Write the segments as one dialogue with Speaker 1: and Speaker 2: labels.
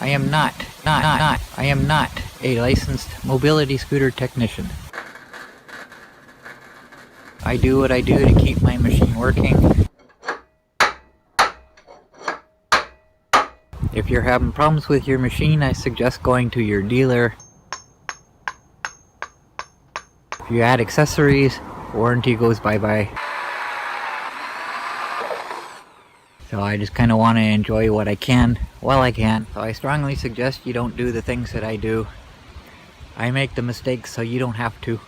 Speaker 1: I am not a licensed mobility scooter technician. I do what I do to keep my machine working. If you're having problems with your machine, I suggest going to your dealer. If you add accessories, warranty goes bye-bye. So I just kind of want to enjoy what I can while I can. So I strongly suggest you don't do the things that I do. I make the mistakes so you don't have to.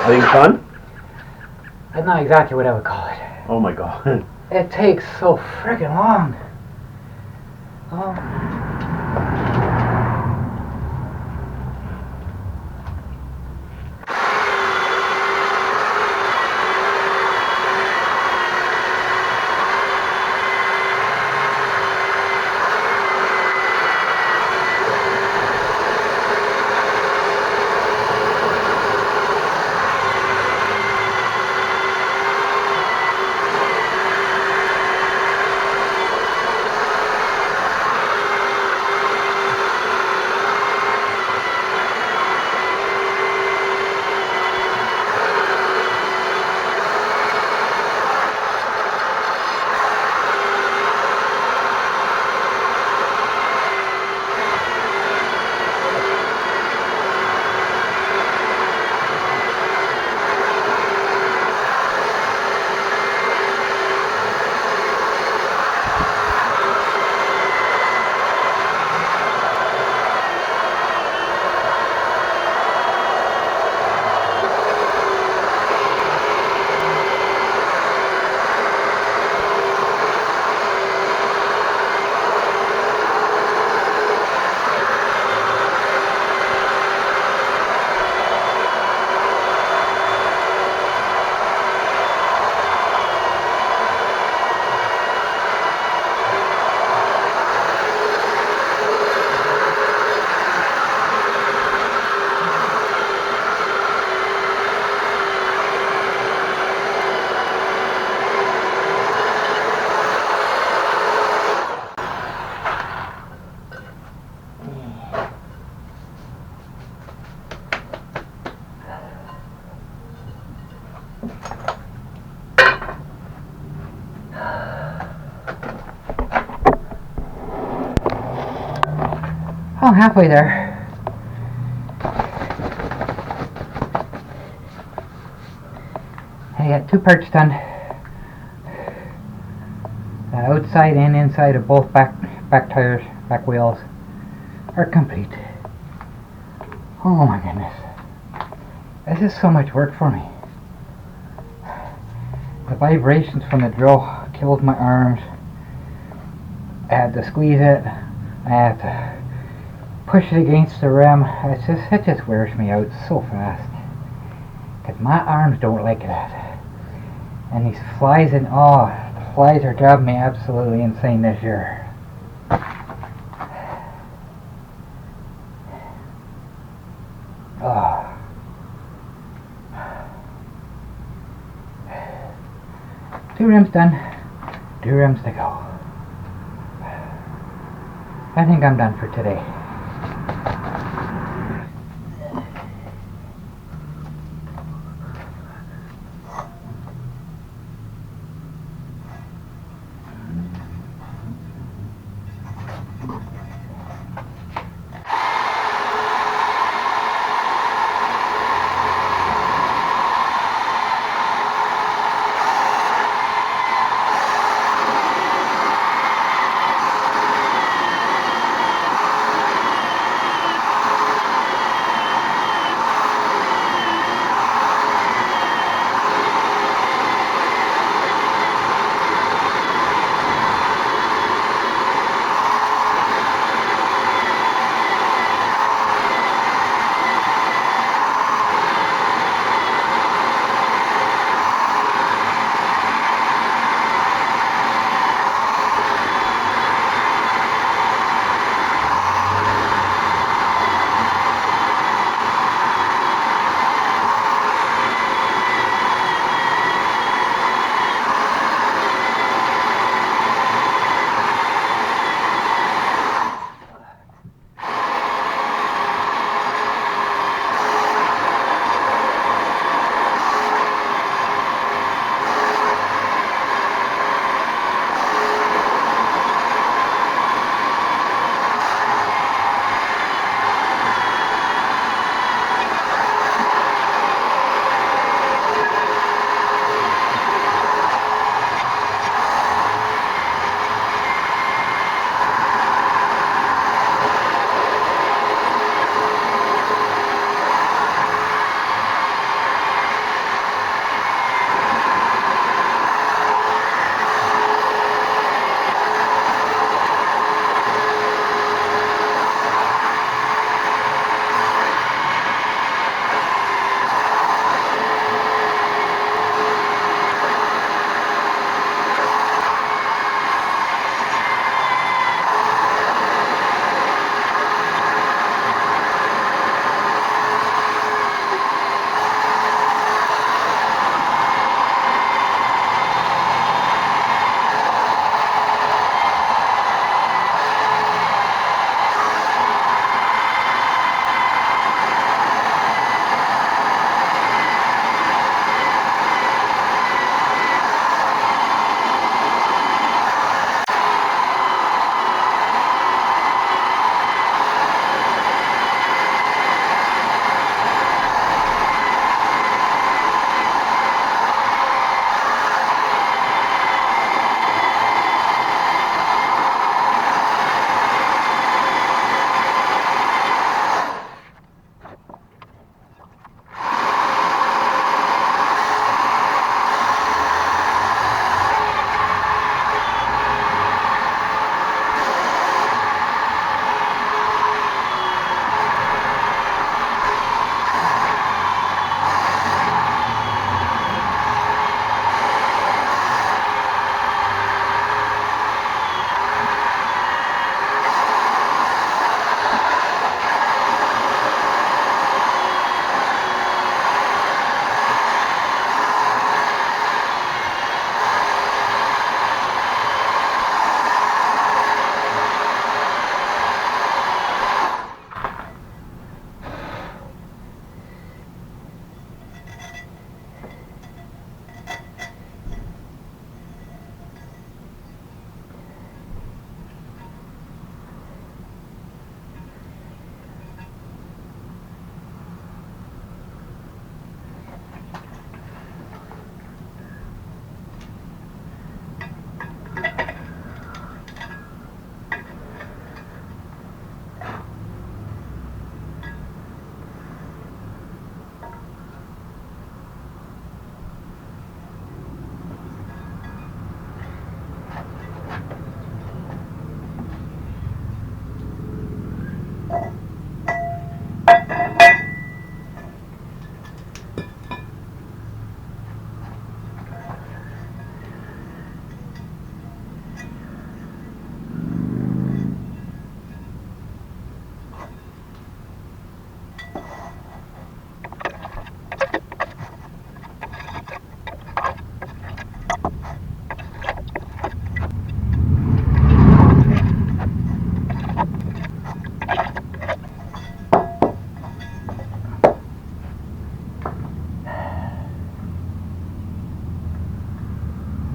Speaker 2: Having fun?
Speaker 1: That's not exactly what I would call it.
Speaker 2: Oh my god.
Speaker 1: It takes so friggin' long. Oh. Oh, halfway there. I got 2 parts done. The outside and inside of both back tires, back wheels are complete. Oh my goodness. This is so much work for me. The vibrations from the drill killed my arms. I had to squeeze it. I had to push it against the rim. It just wears me out so fast. Cause my arms don't like that. And these flies the flies are driving me absolutely insane this year. Oh. 2 rims done. 2 rims to go. I think I'm done for today.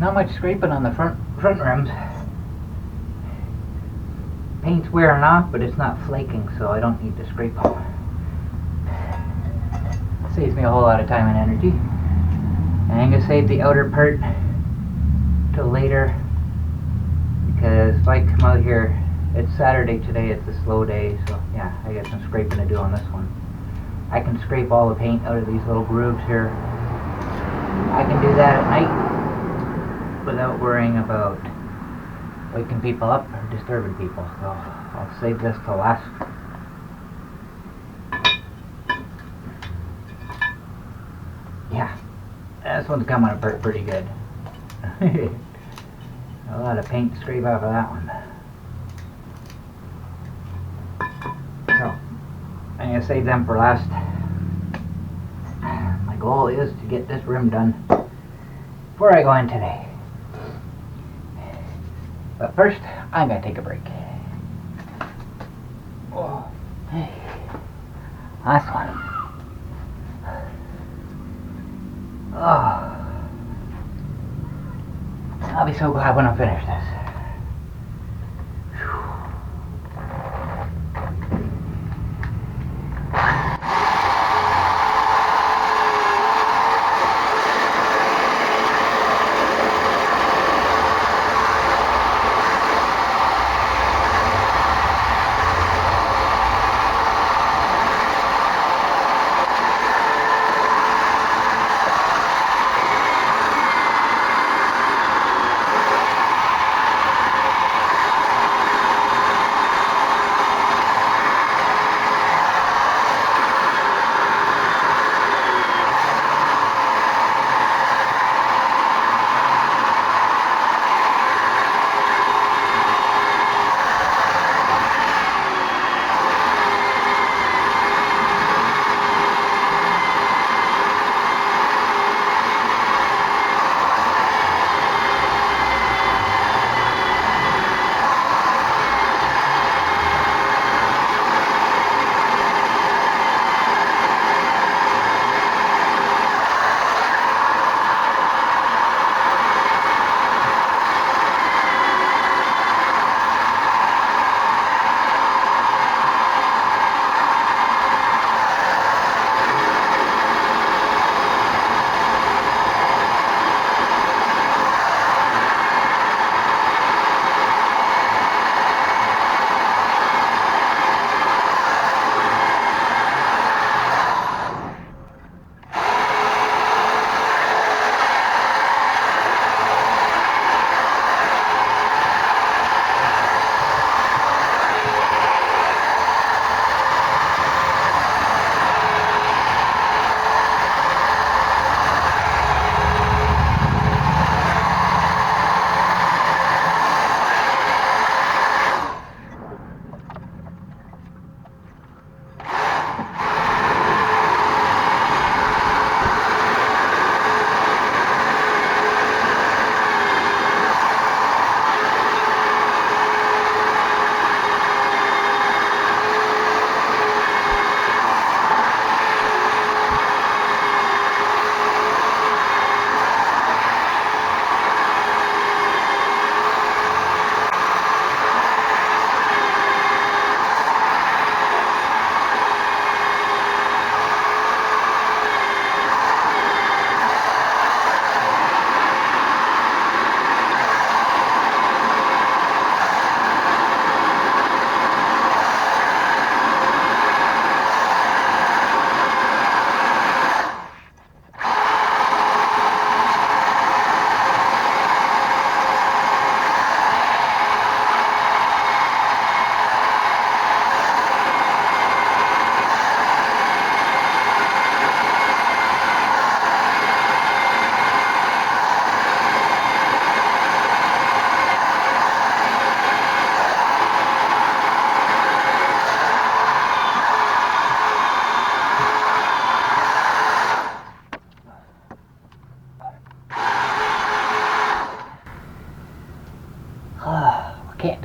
Speaker 1: Not much scraping on the front rims. Paint's wearing off, but it's not flaking, so I don't need to scrape them. Saves me a whole lot of time and energy. And I'm gonna save the outer part till later, because if I come out here, it's Saturday today, it's a slow day, so yeah, I got some scraping to do on this one. I can scrape all the paint out of these little grooves here. I can do that at night without worrying about waking people up or disturbing people, so I'll save this till last. Yeah, this one's coming apart pretty good. A lot of paint to scrape off of that one. So, I'm going to save them for last. My goal is to get this rim done before I go in today. But first, I'm going to take a break. Oh, hey. Last one. Oh. I'll be so glad when I finish this.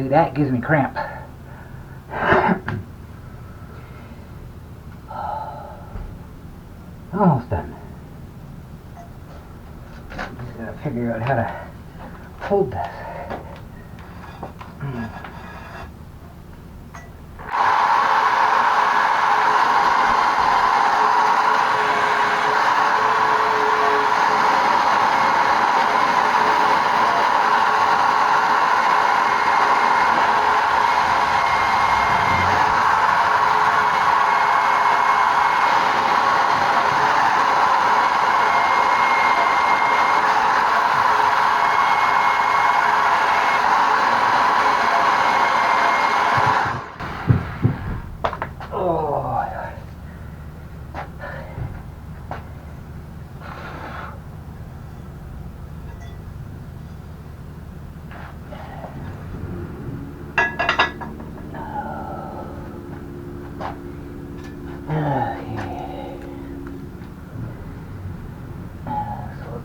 Speaker 1: that gives me cramp. Almost done. Just gotta figure out how to hold this.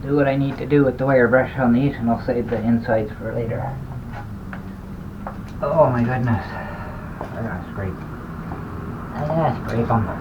Speaker 1: Do what I need to do with the wire brush on these, and I'll save the insides for later. Oh my goodness. I gotta scrape. I gotta scrape them.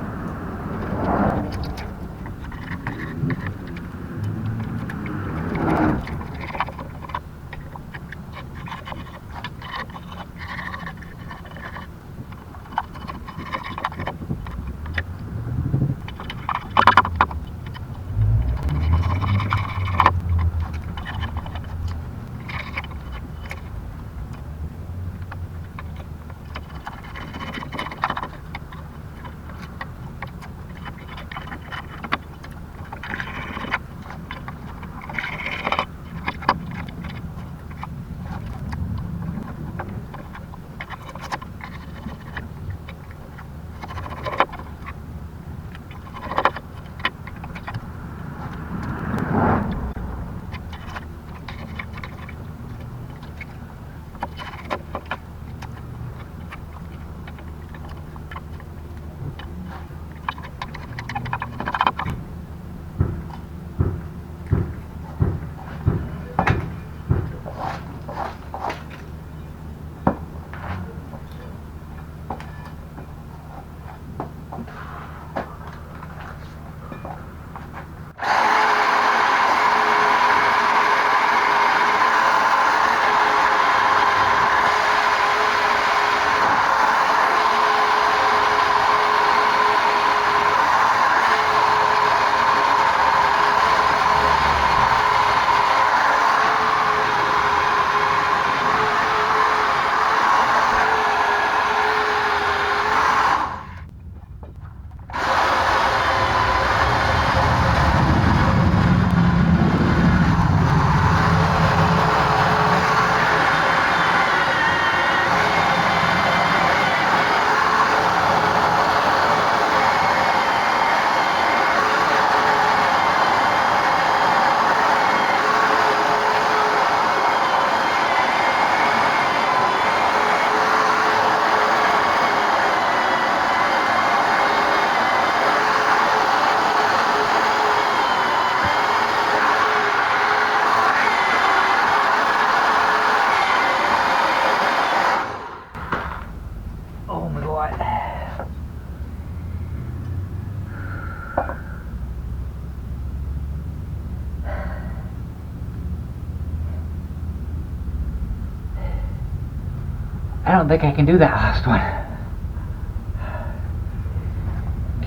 Speaker 1: I don't think I can do that last one.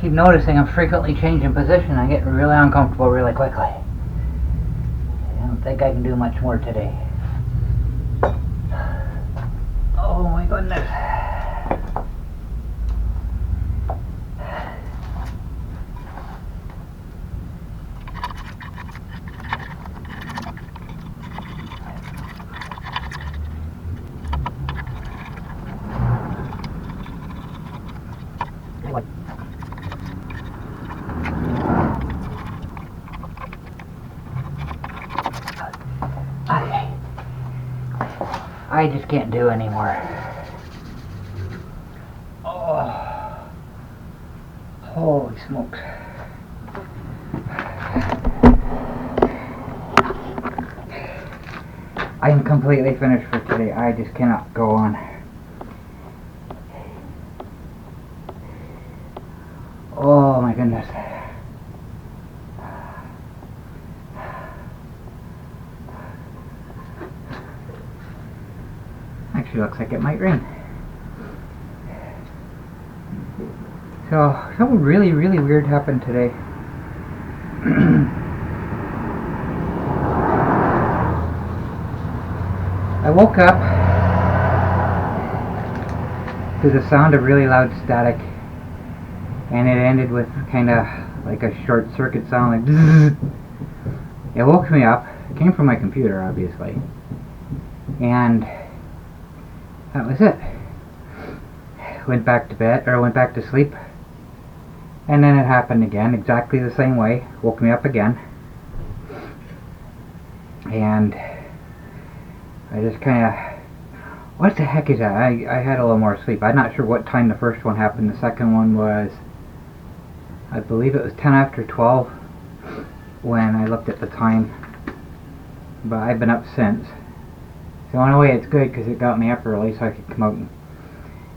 Speaker 1: Keep noticing I'm frequently changing position. I get really uncomfortable really quickly. I don't think I can do much more today. Oh my goodness. I just can't do anymore. Oh, holy smokes. I'm completely finished for today. I just cannot go on. Oh my goodness. Actually looks like it might rain. So, something really weird happened today. I woke up to the sound of really loud static, and it ended with kind of like a short circuit sound, like bzzz. It woke me up. It came from my computer, obviously, and that was it. Went back to bed, or went back to sleep, and then it happened again, exactly the same way. Woke me up again, and I just kind of, what the heck is that? I had a little more sleep. I'm not sure what time the first one happened. The second one was, I believe it was 10 after 12 when I looked at the time, but I've been up since. So in a way it's good because it got me up early so I could come out and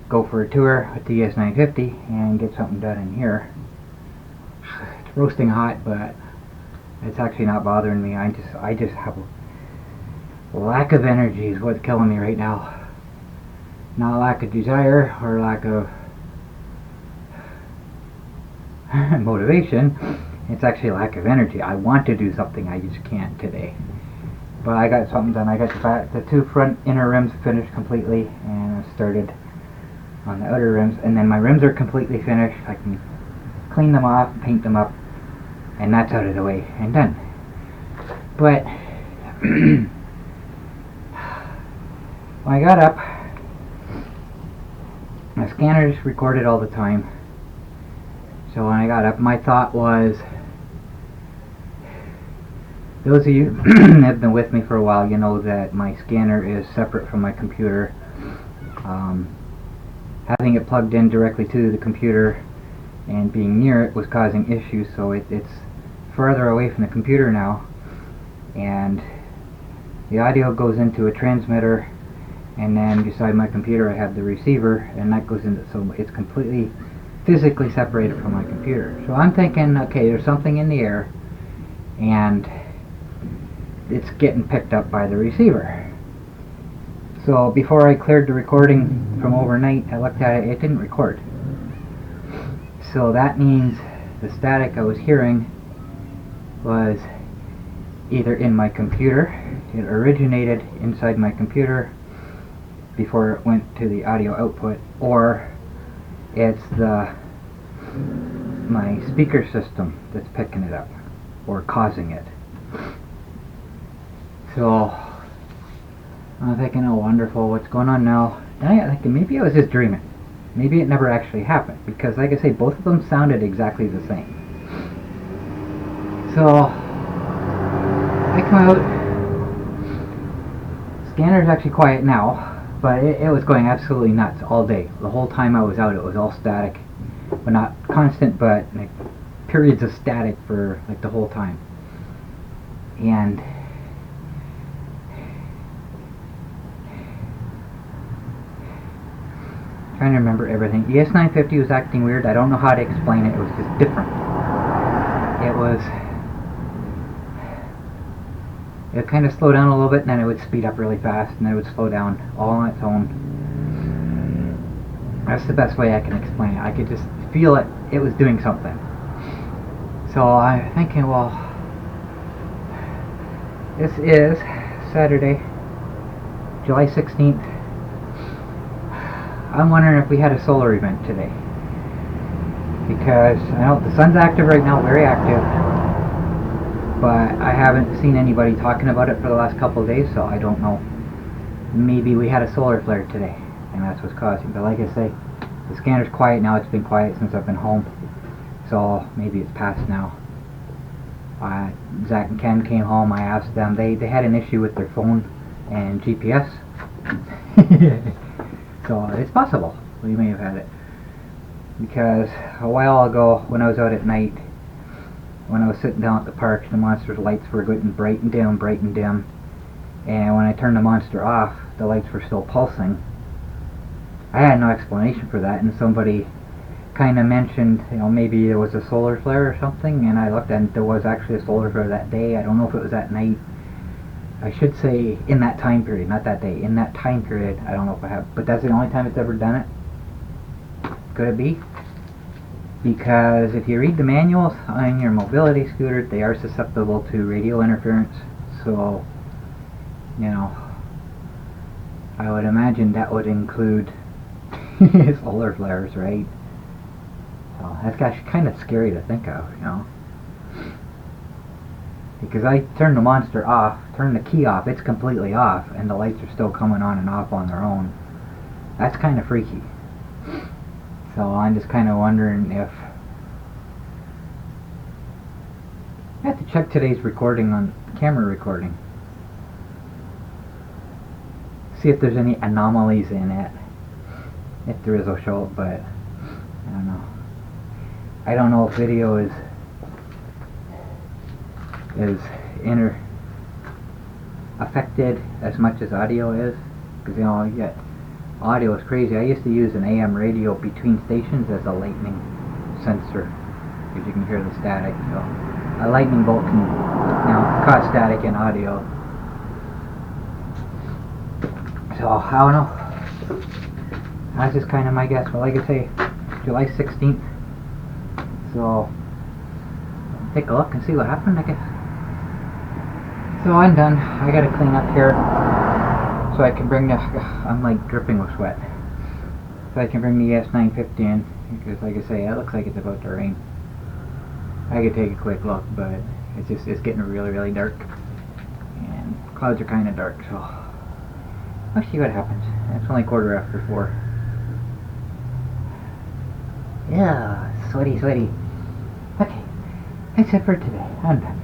Speaker 1: go for a tour with the ES950 and get something done in here. It's roasting hot, but it's actually not bothering me. I just have a lack of energy is what's killing me right now. Not lack of desire or lack of motivation. It's actually lack of energy. I want to do something, I just can't today. But I got something done. I got the two front inner rims finished completely, and I started on the outer rims, and then my rims are completely finished. I can clean them off, paint them up, and that's out of the way and done. But when I got up, my scanner just recorded all the time. So when I got up, my thought was, those of you that have been with me for a while, you know that my scanner is separate from my computer. Having it plugged in directly to the computer and being near it was causing issues, so it's further away from the computer now, and the audio goes into a transmitter, and then beside my computer I have the receiver, and that goes into, so it's completely physically separated from my computer. So I'm thinking, okay, there's something in the air and it's getting picked up by the receiver. So before I cleared the recording from overnight, I looked at it, it didn't record. So that means the static I was hearing was either in my computer, it originated inside my computer before it went to the audio output, or it's my speaker system that's picking it up or causing it. So I'm thinking, oh wonderful, what's going on now? And I'm thinking maybe I was just dreaming. Maybe it never actually happened, because like I say, both of them sounded exactly the same. So I come out, scanner's actually quiet now, but it was going absolutely nuts all day. The whole time I was out, it was all static, but not constant, but like periods of static for like the whole time. And trying to remember everything. The ES950 was acting weird. I don't know how to explain it. It was just different. It would kind of slow down a little bit, and then it would speed up really fast, and then it would slow down all on its own. That's the best way I can explain it. I could just feel it. It was doing something. So I'm thinking, well, this is Saturday, July 16th. I'm wondering if we had a solar event today, because I know the sun's active right now, very active, but I haven't seen anybody talking about it for the last couple of days, so I don't know. Maybe we had a solar flare today, and that's what's causing. But like I say, the scanner's quiet now. It's been quiet since I've been home, so maybe it's past now. Zach and Ken came home. I asked them. They had an issue with their phone and GPS. So it's possible we may have had it, because a while ago when I was out at night, when I was sitting down at the park, the monster's lights were getting bright and dim, and when I turned the monster off, the lights were still pulsing. I had no explanation for that, and somebody kind of mentioned, maybe it was a solar flare or something, and I looked and there was actually a solar flare that day. I don't know if it was that night. I should say in that time period, not that day. In that time period, I don't know if I have, but that's the only time it's ever done it. Could it be? Because if you read the manuals on your mobility scooter, they are susceptible to radio interference. So, I would imagine that would include solar flares, right? So that's actually kind of scary to think of, Because I turned the monster off, turned the key off, it's completely off, and the lights are still coming on and off on their own. That's kind of freaky. So I'm just kind of wondering if... I have to check today's recording on camera recording. See if there's any anomalies in it. If there is, I'll show it, but I don't know. I don't know if video is affected as much as audio is, because you get audio is crazy. I used to use an AM radio between stations as a lightning sensor, because you can hear the static. So a lightning bolt can cause static in audio. So I don't know. That's just kind of my guess. But like I say, July 16th. So take a look and see what happened, I guess. So I'm done. I gotta clean up here so I can bring the... I'm like dripping with sweat. So I can bring the S950 in, because like I say, it looks like it's about to rain. I could take a quick look, but it's getting really, really dark. And clouds are kind of dark, so I'll see what happens. It's only 4:15. Yeah, sweaty. Okay, that's it for today. I'm done.